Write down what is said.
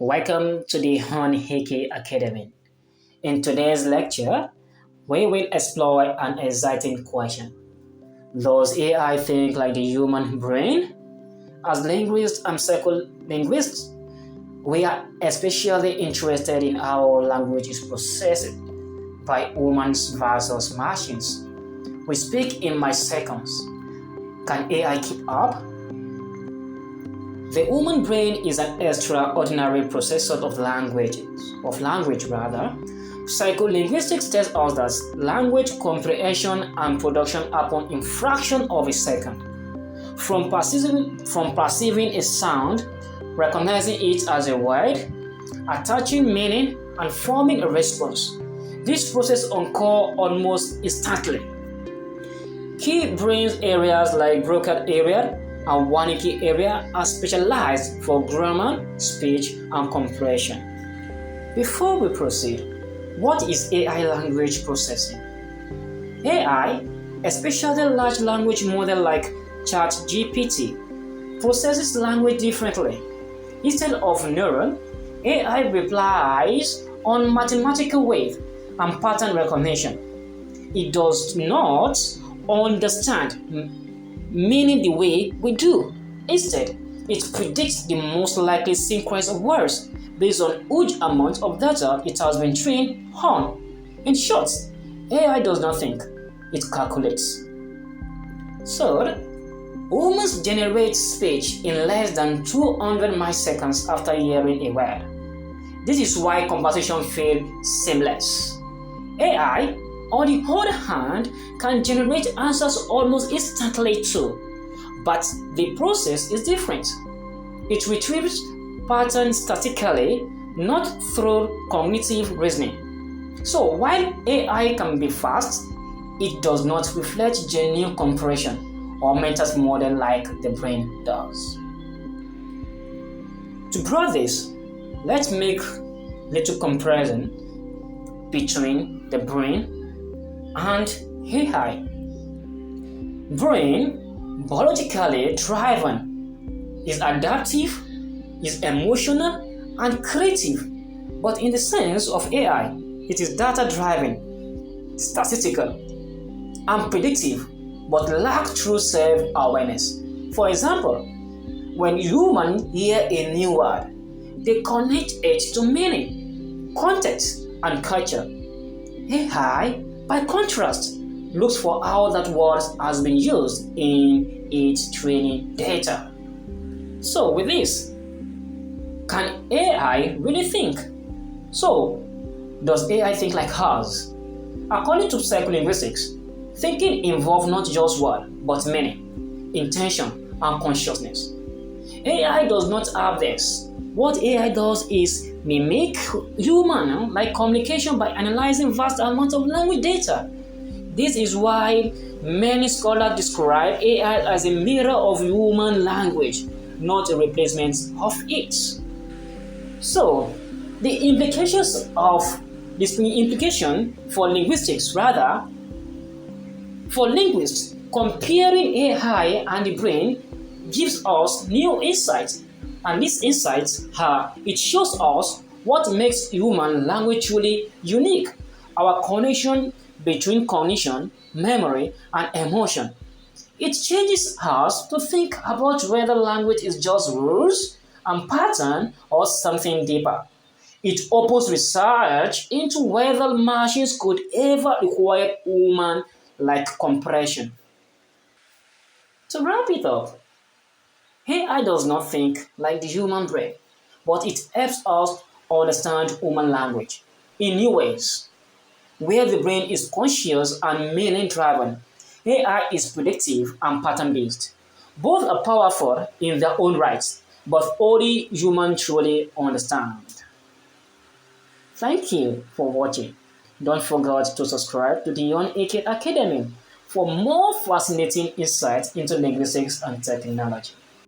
Welcome to the DYOR-AKAY Academy. In today's lecture, we will explore an exciting question. Does AI think like the human brain? As linguists and psycholinguists, we are especially interested in how language is processed by humans versus machines. We speak in milliseconds. Can AI keep up? The human brain is an extraordinary processor of language. Psycholinguistics tells us that language comprehension and production happen in fraction of a second. From perceiving a sound, recognizing it as a word, attaching meaning, and forming a response. This process occurs almost instantly. Key brain areas like Broca area and Wernicke area are specialized for grammar, speech, and comprehension. Before we proceed, what is AI language processing? AI, especially large language model like ChatGPT, processes language differently. Instead of neuron, AI relies on mathematical wave and pattern recognition. It does not understand meaning the way we do. Instead, it predicts the most likely sequence of words based on huge amount of data it has been trained on. In short, AI does not think, it calculates. So, humans generate speech in less than 200 milliseconds after hearing a word. This is why conversation feels seamless. AI, on the other hand, can generate answers almost instantly too, but the process is different. It retrieves patterns statically, not through cognitive reasoning. So while AI can be fast, it does not reflect genuine comprehension or mental model like the brain does. To draw this, let's make little comparison between the brain and AI. Brain, biologically driven, is adaptive, is emotional, and creative. But in the sense of AI, it is data-driven, statistical, and predictive, but lacks true self-awareness. For example, when humans hear a new word, they connect it to meaning, context, and culture. AI, by contrast, looks for how that word has been used in its training data. So with this, can AI really think? So, does AI think like us? According to psycholinguistics, thinking involves not just word, but meaning, intention, and consciousness. AI does not have this. What AI does is mimic human like communication by analyzing vast amounts of language data. This is why many scholars describe AI as a mirror of human language, not a replacement of it. So, the implication for linguistics, for linguists, comparing AI and the brain gives us new insights. And these insights it shows us what makes human language truly unique, our connection between cognition, memory, and emotion. It changes us to think about whether language is just rules and pattern or something deeper. It opens research into whether machines could ever require human-like comprehension. To wrap it up, AI does not think like the human brain, but it helps us understand human language in new ways. Where the brain is conscious and meaning-driven, AI is predictive and pattern-based. Both are powerful in their own rights, but only humans truly understand. Thank you for watching. Don't forget to subscribe to the DYOR-AKAY Academy for more fascinating insights into linguistics and technology.